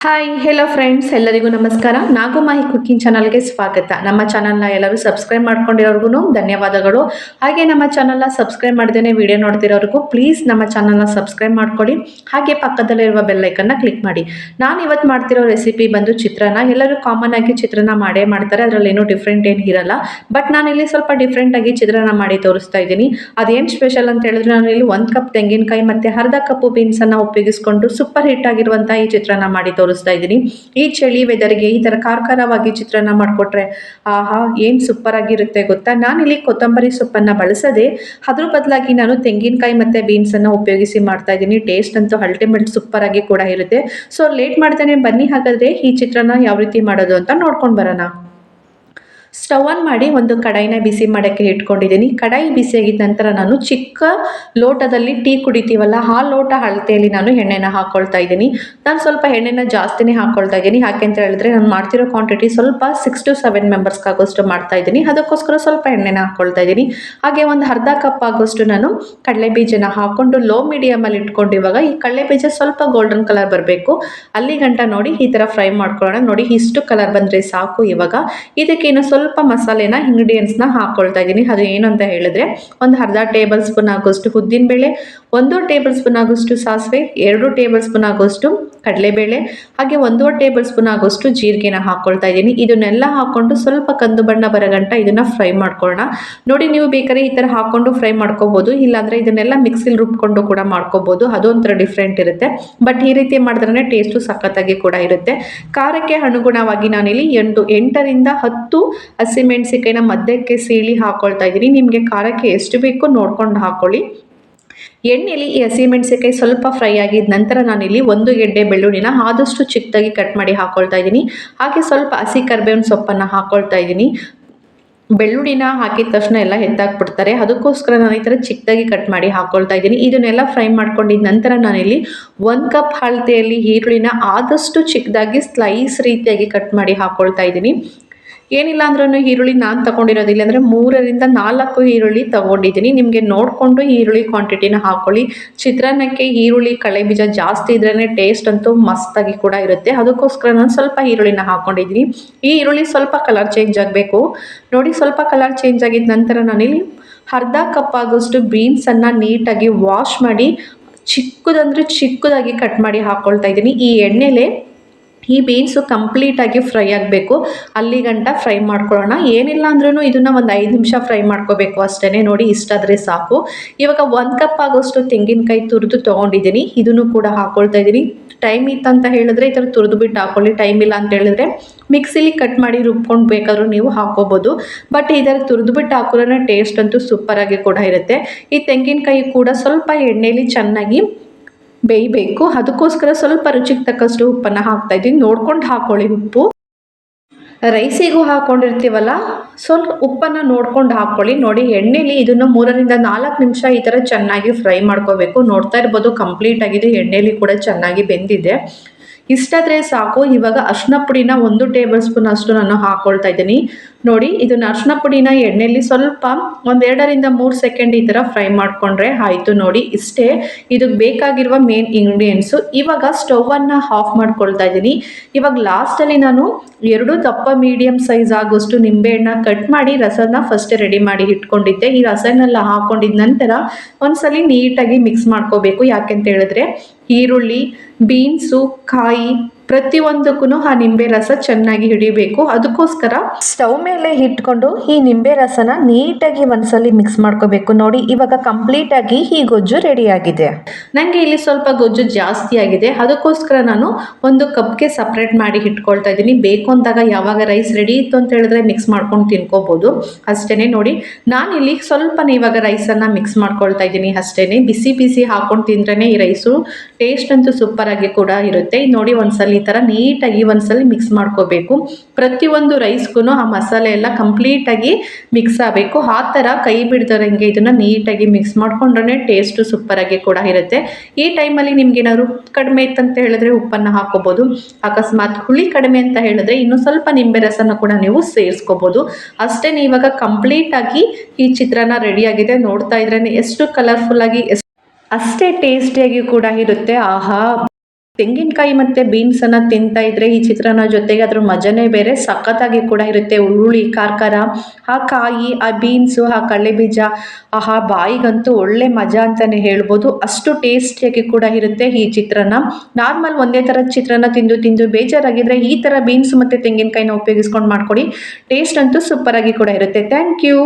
Hi hello friends, ಎಲ್ಲರಿಗೂ ನಮಸ್ಕಾರ. ನಾಗುಮಾಹಿ cooking ಚಾನಲ್ಗೆ ಸ್ವಾಗತ. ನಮ್ಮ ಚಾನಲ್ನ ಎಲ್ಲರೂ ಸಬ್ಸ್ಕ್ರೈಬ್ ಮಾಡ್ಕೊಂಡಿರೋರ್ಗು ಧನ್ಯವಾದಗಳು. ಹಾಗೆ ನಮ್ಮ ಚಾನಲ್ನ ಸಬ್ಸ್ಕ್ರೈಬ್ ಮಾಡ್ದೇನೆ ವಿಡಿಯೋ ನೋಡ್ತಿರೋರ್ಗು ಪ್ಲೀಸ್ ನಮ್ಮ ಚಾನಲ್ನ ಸಬ್ಸ್ಕ್ರೈಬ್ ಮಾಡ್ಕೊಳ್ಳಿ. ಹಾಗೆ ಪಕ್ಕದಲ್ಲಿರುವ ಬೆಲ್ ಐಕನ್ನ ಕ್ಲಿಕ್ ಮಾಡಿ. ನಾನು ಇವತ್ತು ಮಾಡ್ತಿರೋ ರೆಸಿಪಿ ಬಂದು ಚಿತ್ರಾನ್ನ. ಎಲ್ಲರೂ ಕಾಮನ್ ಆಗಿ ಚಿತ್ರಾನ್ನ ಮಾಡೇ ಮಾಡ್ತಾರೆ, ಅದರಲ್ಲಿ ಏನೂ ಡಿಫ್ರೆಂಟ್ ಏನು ಇರಲ್ಲ. ಬಟ್ ನಾನಿಲ್ಲಿ ಸ್ವಲ್ಪ ಡಿಫ್ರೆಂಟ್ ಆಗಿ ಚಿತ್ರಾನ್ನ ಮಾಡಿ ತೋರಿಸ್ತಾ ಇದ್ದೀನಿ. ಅದೇನು ಸ್ಪೆಷಲ್ ಅಂತ ಹೇಳಿದ್ರೆ, ನಾನು ಇಲ್ಲಿ 1 ಕಪ್ ತೆಂಗಿನಕಾಯಿ ಮತ್ತೆ ಅರ್ಧ ಕಪ್ ಬೀನ್ಸನ್ನು ಉಪಯೋಗಿಸ್ಕೊಂಡು ಸೂಪರ್ ಹಿಟ್ ಆಗಿರುವಂಥ ಈ ಚಿತ್ರಾನ್ನ ಮಾಡಿ ತೋರಿಸ್ತಾ ಇದ್ದೀನಿ. ಈ ಚಳಿ ವೆದರ್ಗೆ ಈ ತರ ಖಾರವಾಗಿ ಚಿತ್ರಾನ್ನ ಮಾಡಿಕೊಟ್ರೆ ಆಹಾ ಏನ್ ಸೂಪರ್ ಆಗಿರುತ್ತೆ ಗೊತ್ತಾ. ನಾನಿಲ್ಲಿ ಕೊತ್ತಂಬರಿ ಸೊಪ್ಪನ್ನ ಬಳಸದೆ ಅದ್ರ ಬದಲಾಗಿ ನಾನು ತೆಂಗಿನಕಾಯಿ ಮತ್ತೆ ಬೀನ್ಸ್ ಅನ್ನ ಉಪಯೋಗಿಸಿ ಮಾಡ್ತಾ ಇದ್ದೀನಿ. ಟೇಸ್ಟ್ ಅಂತೂ ಅಲ್ಟಿಮೇಟ್ ಸೂಪರ್ ಆಗಿ ಕೂಡ ಇರುತ್ತೆ. ಸೊ ಲೇಟ್ ಮಾಡ್ದೇನೆ ಬನ್ನಿ ಹಾಗಾದ್ರೆ ಈ ಚಿತ್ರಾನ್ನ ಯಾವ ರೀತಿ ಮಾಡೋದು ಅಂತ ನೋಡ್ಕೊಂಡು ಬರೋಣ. ಸ್ಟವ್ ಆನ್ ಮಾಡಿ ಒಂದು ಕಡಾಯಿನ ಬಿಸಿ ಮಾಡೋಕ್ಕೆ ಇಟ್ಕೊಂಡಿದ್ದೀನಿ. ಕಡಾಯಿ ಬಿಸಿಯಾಗಿದ್ದ ನಂತರ ನಾನು ಚಿಕ್ಕ ಲೋಟದಲ್ಲಿ ಟೀ ಕುಡಿತೀವಲ್ಲ ಆ ಲೋಟ ಅಳತೆಯಲ್ಲಿ ನಾನು ಎಣ್ಣೆನ ಹಾಕ್ಕೊಳ್ತಾ ಇದ್ದೀನಿ. ನಾನು ಸ್ವಲ್ಪ ಎಣ್ಣೆನ ಜಾಸ್ತಿನೇ ಹಾಕ್ಕೊಳ್ತಾ ಇದ್ದೀನಿ. ಯಾಕೆಂತ ಹೇಳಿದ್ರೆ ನಾನು ಮಾಡ್ತಿರೋ ಕ್ವಾಂಟಿಟಿ ಸ್ವಲ್ಪ 6 to 7 ಮೆಂಬರ್ಸ್ಗಾಗೋಷ್ಟು ಮಾಡ್ತಾ ಇದ್ದೀನಿ. ಅದಕ್ಕೋಸ್ಕರ ಸ್ವಲ್ಪ ಎಣ್ಣೆನ ಹಾಕ್ಕೊಳ್ತಾ ಇದ್ದೀನಿ. ಹಾಗೆ ಒಂದು ಅರ್ಧ ಕಪ್ ಆಗೋಷ್ಟು ನಾನು ಕಡಲೆ ಬೀಜನ ಹಾಕ್ಕೊಂಡು ಲೋ ಮೀಡಿಯಮಲ್ಲಿ ಇಟ್ಕೊಂಡು ಇವಾಗ ಈ ಕಡಲೆ ಬೀಜ ಸ್ವಲ್ಪ ಗೋಲ್ಡನ್ ಕಲರ್ ಬರಬೇಕು ಅಲ್ಲಿ ಗಂಟ ನೋಡಿ ಈ ಥರ ಫ್ರೈ ಮಾಡ್ಕೊಳ್ಳೋಣ. ನೋಡಿ ಇಷ್ಟು ಕಲರ್ ಬಂದರೆ ಸಾಕು. ಇವಾಗ ಇದಕ್ಕೇನು ಸ್ವಲ್ಪ ಮಸಾಲೆನ ಇಂಗ್ರೀಡಿಯೆಂಟ್ಸ್ನ ಹಾಕ್ಕೊಳ್ತಾ ಇದ್ದೀನಿ. ಅದು ಏನು ಅಂತ ಹೇಳಿದ್ರೆ, ಒಂದು ಅರ್ಧ ಟೇಬಲ್ ಸ್ಪೂನ್ ಆಗೋಷ್ಟು ಉದ್ದಿನಬೇಳೆ, 1 ಟೇಬಲ್ ಸ್ಪೂನ್ ಆಗೋಷ್ಟು ಸಾಸಿವೆ, 2 ಟೇಬಲ್ ಸ್ಪೂನ್ ಆಗೋಷ್ಟು ಕಡಲೆಬೇಳೆ, ಹಾಗೆ 1 ಟೇಬಲ್ ಸ್ಪೂನ್ ಆಗೋಷ್ಟು ಜೀರಿಗೆನ ಹಾಕ್ಕೊಳ್ತಾ ಇದ್ದೀನಿ. ಇದನ್ನೆಲ್ಲ ಹಾಕ್ಕೊಂಡು ಸ್ವಲ್ಪ ಕಂದು ಬಣ್ಣ ಬರಗಂಟ ಇದನ್ನ ಫ್ರೈ ಮಾಡ್ಕೊಳ್ಳೋಣ. ನೋಡಿ ನೀವು ಬೇಕಾದ್ರೆ ಈ ಥರ ಹಾಕ್ಕೊಂಡು ಫ್ರೈ ಮಾಡ್ಕೋಬಹುದು, ಇಲ್ಲಾಂದ್ರೆ ಇದನ್ನೆಲ್ಲ ಮಿಕ್ಸಿಲಿ ರುಬ್ಕೊಂಡು ಕೂಡ ಮಾಡ್ಕೋಬಹುದು. ಅದೊಂಥರ ಡಿಫ್ರೆಂಟ್ ಇರುತ್ತೆ. ಬಟ್ ಈ ರೀತಿ ಮಾಡಿದ್ರೆ ಟೇಸ್ಟು ಸಖತ್ತಾಗಿ ಕೂಡ ಇರುತ್ತೆ. ಖಾರಕ್ಕೆ ಅನುಗುಣವಾಗಿ ನಾನಿಲ್ಲಿ 8ರಿಂದ 10 ಹಸಿಮೆಣಸಿಕಾಯಿನ ಮಧ್ಯಕ್ಕೆ ಸೀಳಿ ಹಾಕೊಳ್ತಾ ಇದ್ದೀನಿ. ನಿಮಗೆ ಖಾರಕ್ಕೆ ಎಷ್ಟು ಬೇಕೋ ನೋಡ್ಕೊಂಡು ಹಾಕೊಳ್ಳಿ. ಎಣ್ಣೆಯಲ್ಲಿ ಈ ಹಸಿಮೆಣಸಿಕಾಯಿ ಸ್ವಲ್ಪ ಫ್ರೈ ಆಗಿದ ನಂತರ ನಾನಿಲ್ಲಿ 1 ಗೆಡ್ಡೆ ಬೆಳ್ಳುಳ್ಳಿನ ಆದಷ್ಟು ಚಿಕ್ಕದಾಗಿ ಕಟ್ ಮಾಡಿ ಹಾಕೊಳ್ತಾ ಇದ್ದೀನಿ. ಹಾಗೆ ಸ್ವಲ್ಪ ಹಸಿ ಕರಿಬೇವಿನ ಸೊಪ್ಪನ್ನು ಹಾಕೊಳ್ತಾ ಇದ್ದೀನಿ. ಬೆಳ್ಳುಳ್ಳಿನ ಹಾಕಿದ ತಕ್ಷಣ ಎಲ್ಲ ಎತ್ತಾಕ್ಬಿಡ್ತಾರೆ, ಅದಕ್ಕೋಸ್ಕರ ನಾನು ಈ ಥರ ಚಿಕ್ಕದಾಗಿ ಕಟ್ ಮಾಡಿ ಹಾಕ್ಕೊಳ್ತಾ ಇದ್ದೀನಿ. ಇದನ್ನೆಲ್ಲ ಫ್ರೈ ಮಾಡ್ಕೊಂಡಿದ್ದ ನಂತರ ನಾನಿಲ್ಲಿ 1 ಕಪ್ ಅಳತೆಯಲ್ಲಿ ಈರುಳ್ಳಿನ ಆದಷ್ಟು ಚಿಕ್ಕದಾಗಿ ಸ್ಲೈಸ್ ರೀತಿಯಾಗಿ ಕಟ್ ಮಾಡಿ ಹಾಕ್ಕೊಳ್ತಾ ಇದ್ದೀನಿ. ಏನಿಲ್ಲ ಅಂದ್ರೂ ಈರುಳ್ಳಿ ನಾನು ತೊಗೊಂಡಿರೋದಿಲ್ಲ ಅಂದರೆ 3ರಿಂದ 4 ಈರುಳ್ಳಿ ತೊಗೊಂಡಿದ್ದೀನಿ. ನಿಮಗೆ ನೋಡಿಕೊಂಡು ಈರುಳ್ಳಿ ಕ್ವಾಂಟಿಟಿನ ಹಾಕ್ಕೊಳ್ಳಿ. ಚಿತ್ರಾನ್ನಕ್ಕೆ ಈರುಳ್ಳಿ ಕಡಲೆ ಬೀಜ ಜಾಸ್ತಿ ಇದ್ರೇ ಟೇಸ್ಟ್ ಅಂತೂ ಮಸ್ತಾಗಿ ಕೂಡ ಇರುತ್ತೆ. ಅದಕ್ಕೋಸ್ಕರ ನಾನು ಸ್ವಲ್ಪ ಈರುಳ್ಳಿನ ಹಾಕ್ಕೊಂಡಿದ್ದೀನಿ. ಈ ಈರುಳ್ಳಿ ಸ್ವಲ್ಪ ಕಲರ್ ಚೇಂಜ್ ಆಗಬೇಕು. ನೋಡಿ ಸ್ವಲ್ಪ ಕಲರ್ ಚೇಂಜ್ ಆಗಿದ ನಂತರ ನಾನಿಲ್ಲಿ ಅರ್ಧ ಕಪ್ ಆಗೋಷ್ಟು ಬೀನ್ಸನ್ನು ನೀಟಾಗಿ ವಾಶ್ ಮಾಡಿ ಚಿಕ್ಕದಾಗಿ ಕಟ್ ಮಾಡಿ ಹಾಕ್ಕೊಳ್ತಾ ಇದ್ದೀನಿ. ಈ ಎಣ್ಣೆಲೆ ಈ ಬೀನ್ಸು ಕಂಪ್ಲೀಟಾಗಿ ಫ್ರೈ ಆಗಬೇಕು, ಅಲ್ಲಿ ಗಂಟ ಫ್ರೈ ಮಾಡ್ಕೊಳ್ಳೋಣ. ಏನಿಲ್ಲ ಅಂದ್ರೂ ಇದನ್ನು ಒಂದು 5 ನಿಮಿಷ ಫ್ರೈ ಮಾಡ್ಕೋಬೇಕು ಅಷ್ಟೇ. ನೋಡಿ ಇಷ್ಟಾದರೆ ಸಾಕು. ಇವಾಗ 1 ಕಪ್ ಆಗೋಷ್ಟು ತೆಂಗಿನಕಾಯಿ ತುರಿದು ತೊಗೊಂಡಿದ್ದೀನಿ, ಇದನ್ನು ಕೂಡ ಹಾಕ್ಕೊಳ್ತಾ ಇದ್ದೀನಿ. ಟೈಮ್ ಇತ್ತಂತ ಹೇಳಿದ್ರೆ ಈ ಥರ ತುರಿದು ಬಿಟ್ಟು ಹಾಕ್ಕೊಳ್ಳಿ. ಟೈಮ್ ಇಲ್ಲ ಅಂತ ಹೇಳಿದ್ರೆ ಮಿಕ್ಸಿಲಿ ಕಟ್ ಮಾಡಿ ರುಬ್ಕೊಂಡು ಬೇಕಾದ್ರೂ ನೀವು ಹಾಕ್ಕೋಬೋದು. ಬಟ್ ಇದರ ತುರಿದು ಬಿಟ್ಟು ಹಾಕೋದ್ರೆ ಟೇಸ್ಟ್ ಅಂತೂ ಸೂಪರಾಗಿ ಕೂಡ ಇರುತ್ತೆ. ಈ ತೆಂಗಿನಕಾಯಿ ಕೂಡ ಸ್ವಲ್ಪ ಎಣ್ಣೆಯಲ್ಲಿ ಚೆನ್ನಾಗಿ ಬೇಯಬೇಕು. ಅದಕ್ಕೋಸ್ಕರ ಸ್ವಲ್ಪ ರುಚಿಗೆ ತಕ್ಕಷ್ಟು ಉಪ್ಪನ್ನು ಹಾಕ್ತಾ ಇದ್ದೀನಿ. ನೋಡ್ಕೊಂಡು ಹಾಕೊಳ್ಳಿ ಉಪ್ಪು. ರೈಸಿಗೂ ಹಾಕ್ಕೊಂಡಿರ್ತೀವಲ್ಲ ಸ್ವಲ್ಪ ಉಪ್ಪನ್ನು ನೋಡ್ಕೊಂಡು ಹಾಕ್ಕೊಳ್ಳಿ. ನೋಡಿ ಎಣ್ಣೆಲಿ ಇದನ್ನು 3ರಿಂದ 4 ನಿಮಿಷ ಈ ಥರ ಚೆನ್ನಾಗಿ ಫ್ರೈ ಮಾಡ್ಕೋಬೇಕು. ನೋಡ್ತಾ ಇರ್ಬೋದು ಕಂಪ್ಲೀಟ್ ಆಗಿದೆ, ಎಣ್ಣೆಲಿ ಕೂಡ ಚೆನ್ನಾಗಿ ಬೆಂದಿದೆ. ಇಷ್ಟಾದರೆ ಸಾಕು. ಇವಾಗ ಅರಿಶಿನ ಪುಡಿನ 1 ಟೇಬಲ್ ಸ್ಪೂನ್ ಅಷ್ಟು ನಾನು ಹಾಕ್ಕೊಳ್ತಾ ಇದ್ದೀನಿ. ನೋಡಿ ಇದನ್ನು ಅರಿಶಿನ ಪುಡಿನ ಎಣ್ಣೆಯಲ್ಲಿ ಸ್ವಲ್ಪ 1-2ರಿಂದ 3 ಸೆಕೆಂಡ್ ಈ ಥರ ಫ್ರೈ ಮಾಡಿಕೊಂಡ್ರೆ ಆಯಿತು. ನೋಡಿ ಇಷ್ಟೇ ಇದಕ್ಕೆ ಬೇಕಾಗಿರುವ ಮೇನ್ ಇಂಗ್ರೀಡಿಯೆಂಟ್ಸು. ಇವಾಗ ಸ್ಟವನ್ನು ಆಫ್ ಮಾಡ್ಕೊಳ್ತಾ ಇದ್ದೀನಿ. ಇವಾಗ ಲಾಸ್ಟಲ್ಲಿ ನಾನು 2 ದಪ್ಪ ಮೀಡಿಯಮ್ ಸೈಜ್ ಆಗೋಷ್ಟು ನಿಂಬೆಹಣ್ಣ ಕಟ್ ಮಾಡಿ ರಸನ ಫಸ್ಟ್ ರೆಡಿ ಮಾಡಿ ಇಟ್ಕೊಂಡಿದ್ದೆ. ಈ ರಸನೆಲ್ಲ ಹಾಕ್ಕೊಂಡಿದ ನಂತರ ಒಂದ್ಸಲಿ ನೀಟಾಗಿ ಮಿಕ್ಸ್ ಮಾಡ್ಕೋಬೇಕು. ಯಾಕೆಂತ ಹೇಳಿದ್ರೆ ಈರುಳ್ಳಿ, ಬೀನ್ಸು, ಕಾಯಿ ಪ್ರತಿಯೊಂದಕ್ಕೂ ಆ ನಿಂಬೆ ರಸ ಚೆನ್ನಾಗಿ ಹಿಡಿಬೇಕು. ಅದಕ್ಕೋಸ್ಕರ ಸ್ಟವ್ ಮೇಲೆ ಇಟ್ಕೊಂಡು ಈ ನಿಂಬೆ ರಸನ ನೀಟಾಗಿ ಒಂದ್ಸಲಿ ಮಿಕ್ಸ್ ಮಾಡ್ಕೋಬೇಕು. ನೋಡಿ ಇವಾಗ ಕಂಪ್ಲೀಟ್ ಆಗಿ ಈ ಗೊಜ್ಜು ರೆಡಿ ಆಗಿದೆ. ನನಗೆ ಇಲ್ಲಿ ಸ್ವಲ್ಪ ಗೊಜ್ಜು ಜಾಸ್ತಿ ಆಗಿದೆ, ಅದಕ್ಕೋಸ್ಕರ ನಾನು 1 ಕಪ್ಗೆ ಸಪ್ರೇಟ್ ಮಾಡಿ ಇಟ್ಕೊಳ್ತಾ ಇದ್ದೀನಿ. ಬೇಕು ಅಂದಾಗ ಯಾವಾಗ ರೈಸ್ ರೆಡಿ ಇತ್ತು ಅಂತ ಹೇಳಿದ್ರೆ ಮಿಕ್ಸ್ ಮಾಡ್ಕೊಂಡು ತಿನ್ಕೋಬಹುದು ಅಷ್ಟೇ. ನೋಡಿ ನಾನಿಲ್ಲಿ ಸ್ವಲ್ಪನೇ ಇವಾಗ ರೈಸನ್ನು ಮಿಕ್ಸ್ ಮಾಡ್ಕೊಳ್ತಾ ಇದ್ದೀನಿ ಅಷ್ಟೇ. ಬಿಸಿ ಹಾಕೊಂಡು ತಿಂದ್ರೇ ಈ ರೈಸು ಟೇಸ್ಟ್ ಅಂತೂ ಸೂಪರ್ ಆಗಿ ಕೂಡ ಇರುತ್ತೆ. ನೋಡಿ ಒಂದ್ಸಲಿ ಈ ಥರ ನೀಟಾಗಿ ಒಂದ್ಸಲಿ ಮಿಕ್ಸ್ ಮಾಡ್ಕೋಬೇಕು. ಪ್ರತಿಯೊಂದು ರೈಸ್ಗೂ ಆ ಮಸಾಲೆ ಎಲ್ಲ ಕಂಪ್ಲೀಟಾಗಿ ಮಿಕ್ಸ್ ಆಗಬೇಕು. ಆ ಥರ ಕೈ ಬಿಡ್ತಾರಂಗೆ ಇದನ್ನು ನೀಟಾಗಿ ಮಿಕ್ಸ್ ಮಾಡ್ಕೊಂಡ್ರೆ ಟೇಸ್ಟು ಸೂಪರಾಗಿ ಕೂಡ ಇರುತ್ತೆ. ಈ ಟೈಮಲ್ಲಿ ನಿಮ್ಗೆ ಏನಾದ್ರು ಕಡಿಮೆ ಇತ್ತಂತ ಹೇಳಿದ್ರೆ ಉಪ್ಪನ್ನು ಹಾಕೋಬೋದು. ಅಕಸ್ಮಾತ್ ಹುಳಿ ಕಡಿಮೆ ಅಂತ ಹೇಳಿದ್ರೆ ಇನ್ನೂ ಸ್ವಲ್ಪ ನಿಂಬೆ ರಸನ ಕೂಡ ನೀವು ಸೇರಿಸ್ಕೋಬೋದು ಅಷ್ಟೇ. ಇವಾಗ ಕಂಪ್ಲೀಟಾಗಿ ಈ ಚಿತ್ರಾನ್ನ ರೆಡಿಯಾಗಿದೆ. ನೋಡ್ತಾ ಇದ್ರೇ ಎಷ್ಟು ಕಲರ್ಫುಲ್ಲಾಗಿ ಅಷ್ಟೇ ಟೇಸ್ಟಿಯಾಗಿ ಕೂಡ ಇರುತ್ತೆ. ಆಹಾ. ತೆಂಗಿನಕಾಯಿ ಮತ್ತು ಬೀನ್ಸನ್ನು ತಿಂತಾ ಇದ್ರೆ ಈ ಚಿತ್ರಾನ್ನ ಜೊತೆಗೆ ಅದ್ರ ಮಜನೇ ಬೇರೆ, ಸಖತ್ತಾಗಿ ಕೂಡ ಇರುತ್ತೆ. ಹುಳಿ ಖಾರ ಖಾರ, ಆ ಕಾಯಿ, ಆ ಬೀನ್ಸು, ಆ ಕಡಲೆಬೀಜ, ಆಹಾ ಬಾಯಿಗಂತೂ ಒಳ್ಳೆ ಮಜಾ ಅಂತಲೇ ಹೇಳ್ಬೋದು. ಅಷ್ಟು ಟೇಸ್ಟಿಯಾಗಿ ಕೂಡ ಇರುತ್ತೆ ಈ ಚಿತ್ರಾನ್ನ. ನಾರ್ಮಲ್ ಒಂದೇ ಥರದ ಚಿತ್ರಾನ್ನ ತಿಂದು ತಿಂದು ಬೇಜಾರಾಗಿದ್ದರೆ ಈ ಥರ ಬೀನ್ಸ್ ಮತ್ತು ತೆಂಗಿನಕಾಯಿನ ಉಪಯೋಗಿಸ್ಕೊಂಡು ಮಾಡ್ಕೊಡಿ. ಟೇಸ್ಟ್ ಅಂತೂ ಸೂಪರಾಗಿ ಕೂಡ ಇರುತ್ತೆ. Thank you.